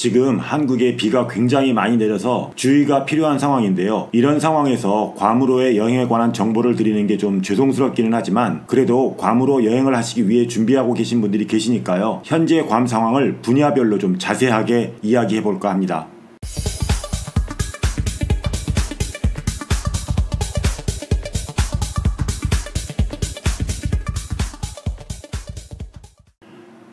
지금 한국에 비가 굉장히 많이 내려서 주의가 필요한 상황인데요. 이런 상황에서 괌으로의 여행에 관한 정보를 드리는 게 좀 죄송스럽기는 하지만 그래도 괌으로 여행을 하시기 위해 준비하고 계신 분들이 계시니까요. 현재 괌 상황을 분야별로 좀 자세하게 이야기해 볼까 합니다.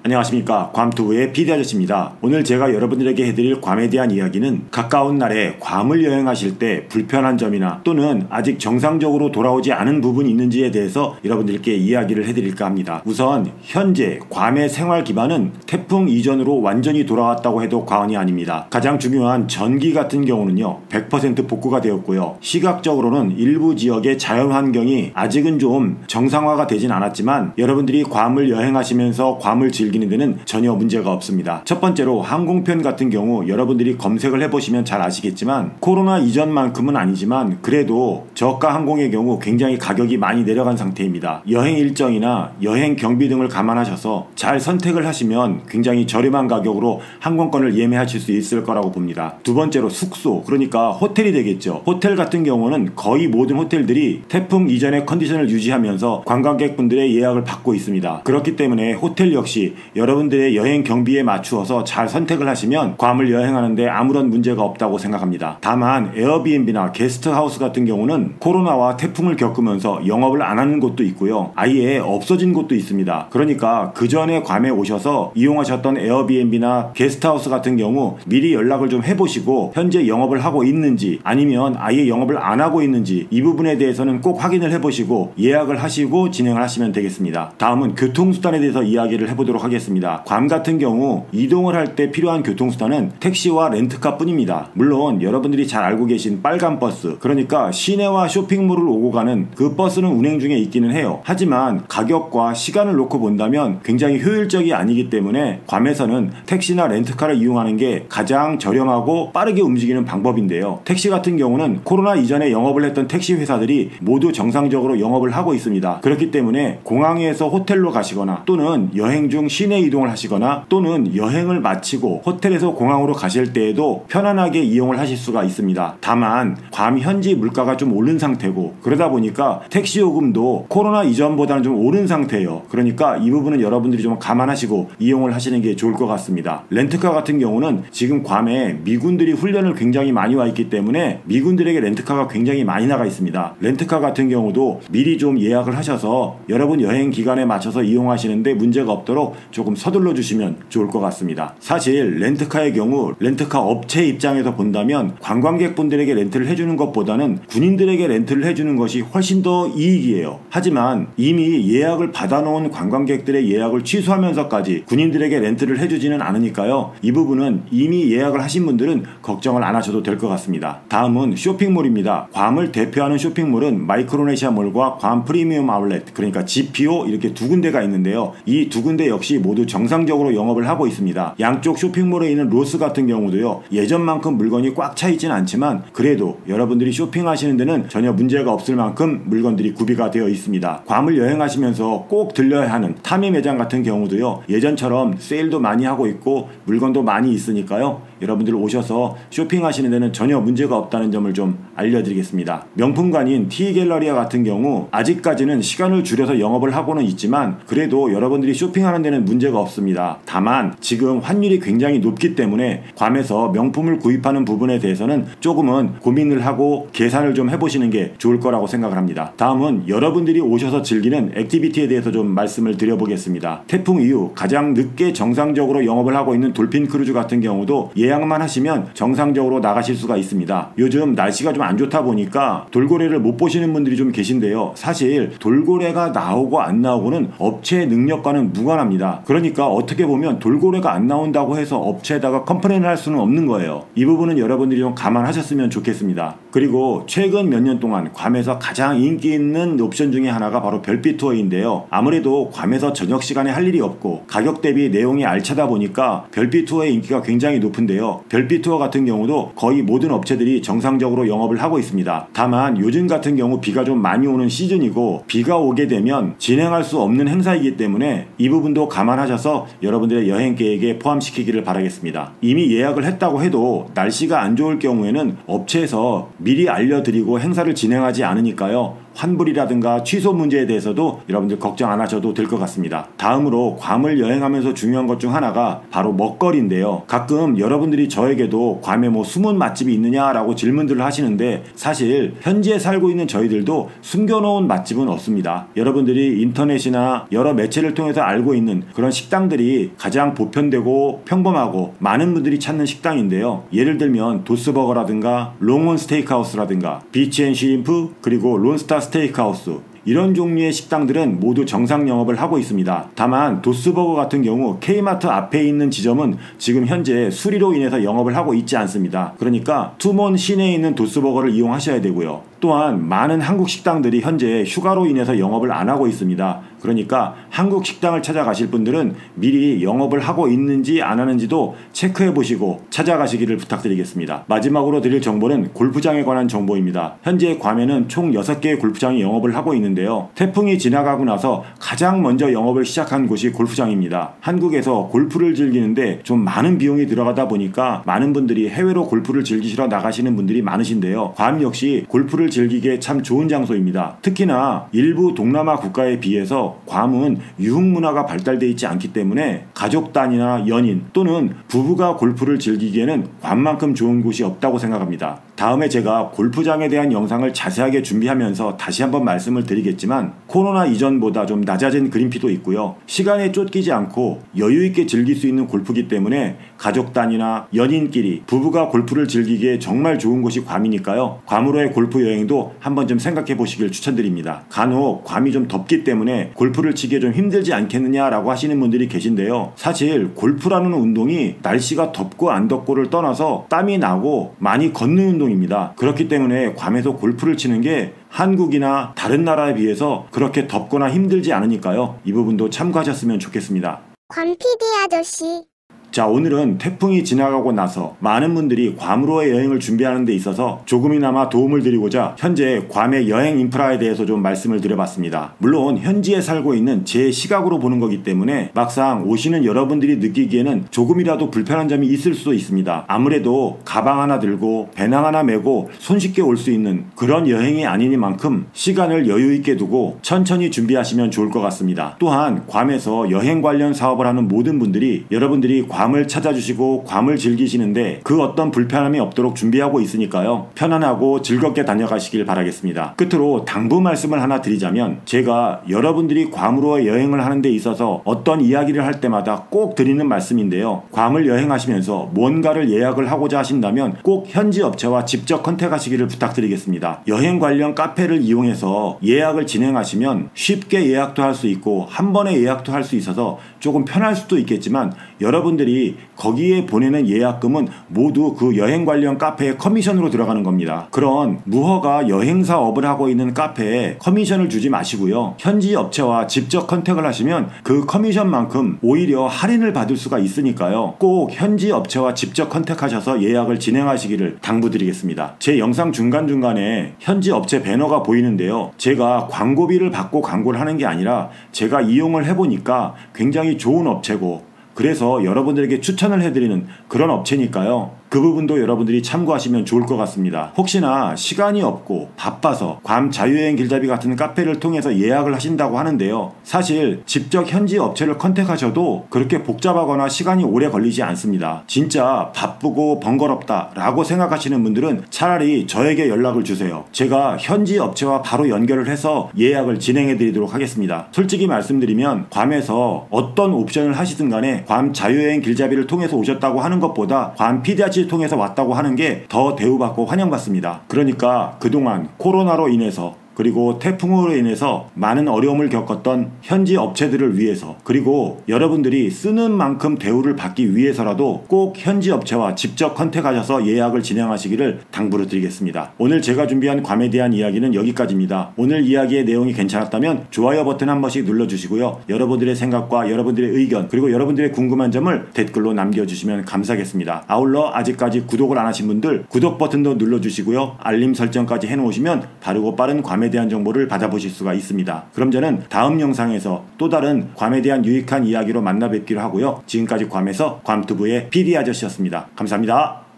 안녕하십니까, 괌투브의 PD 아저씨입니다. 오늘 제가 여러분들에게 해드릴 괌에 대한 이야기는 가까운 날에 괌을 여행하실 때 불편한 점이나 또는 아직 정상적으로 돌아오지 않은 부분이 있는지에 대해서 여러분들께 이야기를 해드릴까 합니다. 우선 현재 괌의 생활 기반은 태풍 이전으로 완전히 돌아왔다고 해도 과언이 아닙니다. 가장 중요한 전기 같은 경우는요 100% 복구가 되었고요. 시각적으로는 일부 지역의 자연환경이 아직은 좀 정상화가 되진 않았지만 여러분들이 괌을 여행하시면서 괌을 즐기는 데는 전혀 문제가 없습니다. 첫 번째로 항공편 같은 경우 여러분들이 검색을 해보시면 잘 아시겠지만 코로나 이전만큼은 아니지만 그래도 저가 항공의 경우 굉장히 가격이 많이 내려간 상태입니다. 여행 일정이나 여행 경비 등을 감안하셔서 잘 선택을 하시면 굉장히 저렴한 가격으로 항공권을 예매하실 수 있을 거라고 봅니다. 두 번째로 숙소, 그러니까 호텔이 되겠죠. 호텔 같은 경우는 거의 모든 호텔들이 태풍 이전의 컨디션을 유지하면서 관광객분들의 예약을 받고 있습니다. 그렇기 때문에 호텔 역시 여러분들의 여행 경비에 맞추어서 잘 선택을 하시면 괌을 여행하는데 아무런 문제가 없다고 생각합니다. 다만 에어비앤비나 게스트하우스 같은 경우는 코로나와 태풍을 겪으면서 영업을 안 하는 곳도 있고요. 아예 없어진 곳도 있습니다. 그러니까 그 전에 괌에 오셔서 이용하셨던 에어비앤비나 게스트하우스 같은 경우 미리 연락을 좀 해보시고 현재 영업을 하고 있는지 아니면 아예 영업을 안 하고 있는지 이 부분에 대해서는 꼭 확인을 해보시고 예약을 하시고 진행을 하시면 되겠습니다. 다음은 교통수단에 대해서 이야기를 해보도록 하겠습니다. 괌 같은 경우 이동을 할 때 필요한 교통수단은 택시와 렌트카 뿐입니다. 물론 여러분들이 잘 알고 계신 빨간 버스, 그러니까 시내와 쇼핑몰을 오고 가는 그 버스는 운행 중에 있기는 해요. 하지만 가격과 시간을 놓고 본다면 굉장히 효율적이 아니기 때문에 괌에서는 택시나 렌트카를 이용하는 게 가장 저렴하고 빠르게 움직이는 방법인데요. 택시 같은 경우는 코로나 이전에 영업을 했던 택시 회사들이 모두 정상적으로 영업을 하고 있습니다. 그렇기 때문에 공항에서 호텔로 가시거나 또는 여행 중 시내 이동을 하시거나 또는 여행을 마치고 호텔에서 공항으로 가실 때에도 편안하게 이용을 하실 수가 있습니다. 다만 괌 현지 물가가 좀 오른 상태고 그러다 보니까 택시 요금도 코로나 이전보다는 좀 오른 상태예요. 그러니까 이 부분은 여러분들이 좀 감안하시고 이용을 하시는 게 좋을 것 같습니다. 렌트카 같은 경우는 지금 괌에 미군들이 훈련을 굉장히 많이 와 있기 때문에 미군들에게 렌트카가 굉장히 많이 나가 있습니다. 렌트카 같은 경우도 미리 좀 예약을 하셔서 여러분 여행 기간에 맞춰서 이용하시는데 문제가 없도록 조금 서둘러 주시면 좋을 것 같습니다. 사실 렌트카의 경우 렌트카 업체 입장에서 본다면 관광객분들에게 렌트를 해주는 것보다는 군인들에게 렌트를 해주는 것이 훨씬 더 이익이에요. 하지만 이미 예약을 받아놓은 관광객들의 예약을 취소하면서까지 군인들에게 렌트를 해주지는 않으니까요. 이 부분은 이미 예약을 하신 분들은 걱정을 안 하셔도 될 것 같습니다. 다음은 쇼핑몰입니다. 괌을 대표하는 쇼핑몰은 마이크로네시아몰과 괌 프리미엄 아울렛, 그러니까 GPO 이렇게 두 군데가 있는데요. 이 두 군데 역시 모두 정상적으로 영업을 하고 있습니다. 양쪽 쇼핑몰에 있는 로스 같은 경우도요. 예전만큼 물건이 꽉 차 있지는 않지만 그래도 여러분들이 쇼핑하시는 데는 전혀 문제가 없을 만큼 물건들이 구비가 되어 있습니다. 괌을 여행하시면서 꼭 들려야 하는 타미 매장 같은 경우도요. 예전처럼 세일도 많이 하고 있고 물건도 많이 있으니까요. 여러분들 오셔서 쇼핑하시는 데는 전혀 문제가 없다는 점을 좀 알려드리겠습니다. 명품관인 T갤러리아 같은 경우 아직까지는 시간을 줄여서 영업을 하고는 있지만 그래도 여러분들이 쇼핑하는 데는 문제가 없습니다. 다만 지금 환율이 굉장히 높기 때문에 괌에서 명품을 구입하는 부분에 대해서는 조금은 고민을 하고 계산을 좀 해보시는 게 좋을 거라고 생각을 합니다. 다음은 여러분들이 오셔서 즐기는 액티비티에 대해서 좀 말씀을 드려보겠습니다. 태풍 이후 가장 늦게 정상적으로 영업을 하고 있는 돌핀 크루즈 같은 경우도 예약만 하시면 정상적으로 나가실 수가 있습니다. 요즘 날씨가 좀 안 좋다 보니까 돌고래를 못 보시는 분들이 좀 계신데요. 사실 돌고래가 나오고 안 나오고는 업체의 능력과는 무관합니다. 그러니까 어떻게 보면 돌고래가 안 나온다고 해서 업체에다가 컴플레인을 할 수는 없는 거예요. 이 부분은 여러분들이 좀 감안하셨으면 좋겠습니다. 그리고 최근 몇 년 동안 괌에서 가장 인기 있는 옵션 중에 하나가 바로 별빛 투어인데요. 아무래도 괌에서 저녁 시간에 할 일이 없고 가격 대비 내용이 알차다 보니까 별빛 투어의 인기가 굉장히 높은데요. 별빛 투어 같은 경우도 거의 모든 업체들이 정상적으로 영업을 하고 있습니다. 다만 요즘 같은 경우 비가 좀 많이 오는 시즌이고 비가 오게 되면 진행할 수 없는 행사이기 때문에 이 부분도 감안 감안하셔서 여러분들의 여행 계획에 포함시키기를 바라겠습니다. 이미 예약을 했다고 해도 날씨가 안 좋을 경우에는 업체에서 미리 알려드리고 행사를 진행하지 않으니까요. 환불이라든가 취소 문제에 대해서도 여러분들 걱정 안 하셔도 될 것 같습니다. 다음으로 괌을 여행하면서 중요한 것 중 하나가 바로 먹거리인데요. 가끔 여러분들이 저에게도 괌에 뭐 숨은 맛집이 있느냐라고 질문들을 하시는데 사실 현지에 살고 있는 저희들도 숨겨놓은 맛집은 없습니다. 여러분들이 인터넷이나 여러 매체를 통해서 알고 있는 그런 식당들이 가장 보편되고 평범하고 많은 분들이 찾는 식당인데요. 예를 들면 도스버거라든가 롱온 스테이크하우스라든가 비치앤쉬림프 그리고 론스타 스테이크하우스 이런 종류의 식당들은 모두 정상 영업을 하고 있습니다. 다만 도스버거 같은 경우 K마트 앞에 있는 지점은 지금 현재 수리로 인해서 영업을 하고 있지 않습니다. 그러니까 투몬 시내에 있는 도스버거를 이용하셔야 되고요. 또한 많은 한국 식당들이 현재 휴가로 인해서 영업을 안 하고 있습니다. 그러니까 한국 식당을 찾아가실 분들은 미리 영업을 하고 있는지 안 하는지도 체크해 보시고 찾아가시기를 부탁드리겠습니다. 마지막으로 드릴 정보는 골프장에 관한 정보입니다. 현재 괌에는 총 6개의 골프장이 영업을 하고 있는데요. 태풍이 지나가고 나서 가장 먼저 영업을 시작한 곳이 골프장입니다. 한국에서 골프를 즐기는데 좀 많은 비용이 들어가다 보니까 많은 분들이 해외로 골프를 즐기시러 나가시는 분들이 많으신데요. 괌 역시 골프를 즐기기에 참 좋은 장소입니다. 특히나 일부 동남아 국가에 비해서 괌은 유흥문화가 발달되어 있지 않기 때문에 가족 단위나 연인 또는 부부가 골프를 즐기기에는 괌만큼 좋은 곳이 없다고 생각합니다. 다음에 제가 골프장에 대한 영상을 자세하게 준비하면서 다시 한번 말씀을 드리겠지만 코로나 이전보다 좀 낮아진 그린피도 있고요. 시간에 쫓기지 않고 여유있게 즐길 수 있는 골프기 때문에 가족 단위나 연인끼리 부부가 골프를 즐기기에 정말 좋은 곳이 괌이니까요. 괌으로의 골프 여행도 한번 좀 생각해 보시길 추천드립니다. 간혹 괌이 좀 덥기 때문에 골프를 치기에 좀 힘들지 않겠느냐라고 하시는 분들이 계신데요. 사실 골프라는 운동이 날씨가 덥고 안 덥고를 떠나서 땀이 나고 많이 걷는 운동입니다. 그렇기 때문에 괌에서 골프를 치는 게 한국이나 다른 나라에 비해서 그렇게 덥거나 힘들지 않으니까요. 이 부분도 참고하셨으면 좋겠습니다. 관 PD 아저씨. 자, 오늘은 태풍이 지나가고 나서 많은 분들이 괌으로의 여행을 준비하는 데 있어서 조금이나마 도움을 드리고자 현재 괌의 여행 인프라에 대해서 좀 말씀을 드려봤습니다. 물론 현지에 살고 있는 제 시각으로 보는 거기 때문에 막상 오시는 여러분들이 느끼기에는 조금이라도 불편한 점이 있을 수도 있습니다. 아무래도 가방 하나 들고 배낭 하나 메고 손쉽게 올 수 있는 그런 여행이 아니니만큼 시간을 여유 있게 두고 천천히 준비하시면 좋을 것 같습니다. 또한 괌에서 여행 관련 사업을 하는 모든 분들이 여러분들이 괌을 찾아주시고 괌을 즐기시는데 그 어떤 불편함이 없도록 준비하고 있으니까요. 편안하고 즐겁게 다녀가시길 바라겠습니다. 끝으로 당부 말씀을 하나 드리자면 제가 여러분들이 괌으로 여행을 하는 데 있어서 어떤 이야기를 할 때마다 꼭 드리는 말씀인데요. 괌을 여행하시면서 뭔가를 예약을 하고자 하신다면 꼭 현지 업체와 직접 컨택하시기를 부탁드리겠습니다. 여행 관련 카페를 이용해서 예약을 진행하시면 쉽게 예약도 할 수 있고 한 번에 예약도 할 수 있어서 조금 편할 수도 있겠지만 여러분들이 거기에 보내는 예약금은 모두 그 여행 관련 카페의 커미션으로 들어가는 겁니다. 그런 무허가 여행사업을 하고 있는 카페에 커미션을 주지 마시고요. 현지 업체와 직접 컨택을 하시면 그 커미션만큼 오히려 할인을 받을 수가 있으니까요. 꼭 현지 업체와 직접 컨택하셔서 예약을 진행하시기를 당부드리겠습니다. 제 영상 중간중간에 현지 업체 배너가 보이는데요. 제가 광고비를 받고 광고를 하는 게 아니라 제가 이용을 해보니까 굉장히 좋은 업체고 그래서 여러분들에게 추천을 해드리는 그런 업체니까요. 그 부분도 여러분들이 참고하시면 좋을 것 같습니다. 혹시나 시간이 없고 바빠서 괌 자유여행 길잡이 같은 카페를 통해서 예약을 하신다고 하는데요. 사실 직접 현지 업체를 컨택하셔도 그렇게 복잡하거나 시간이 오래 걸리지 않습니다. 진짜 바쁘고 번거롭다 라고 생각하시는 분들은 차라리 저에게 연락을 주세요. 제가 현지 업체와 바로 연결을 해서 예약을 진행해 드리도록 하겠습니다. 솔직히 말씀드리면 괌에서 어떤 옵션을 하시든 간에 괌 자유여행 길잡이를 통해서 오셨다고 하는 것보다 괌 PDRC 통해서 왔다고 하는 게 더 대우받고 환영받습니다. 그러니까 그동안 코로나로 인해서 그리고 태풍으로 인해서 많은 어려움을 겪었던 현지 업체들을 위해서 그리고 여러분들이 쓰는 만큼 대우를 받기 위해서라도 꼭 현지 업체와 직접 컨택하셔서 예약을 진행하시기를 당부를 드리겠습니다. 오늘 제가 준비한 괌에 대한 이야기는 여기까지입니다. 오늘 이야기의 내용이 괜찮았다면 좋아요 버튼 한 번씩 눌러주시고요. 여러분들의 생각과 여러분들의 의견 그리고 여러분들의 궁금한 점을 댓글로 남겨주시면 감사하겠습니다. 아울러 아직까지 구독을 안 하신 분들 구독 버튼도 눌러주시고요. 알림 설정까지 해놓으시면 바르고 빠른 괌에 대한 정보를 받아보실 수가 있습니다. 그럼 저는 다음 영상에서 또 다른 괌에 대한 유익한 이야기로 만나 뵙기로 하고요. 지금까지 괌에서 괌투브의 PD 아저씨였습니다. 감사합니다.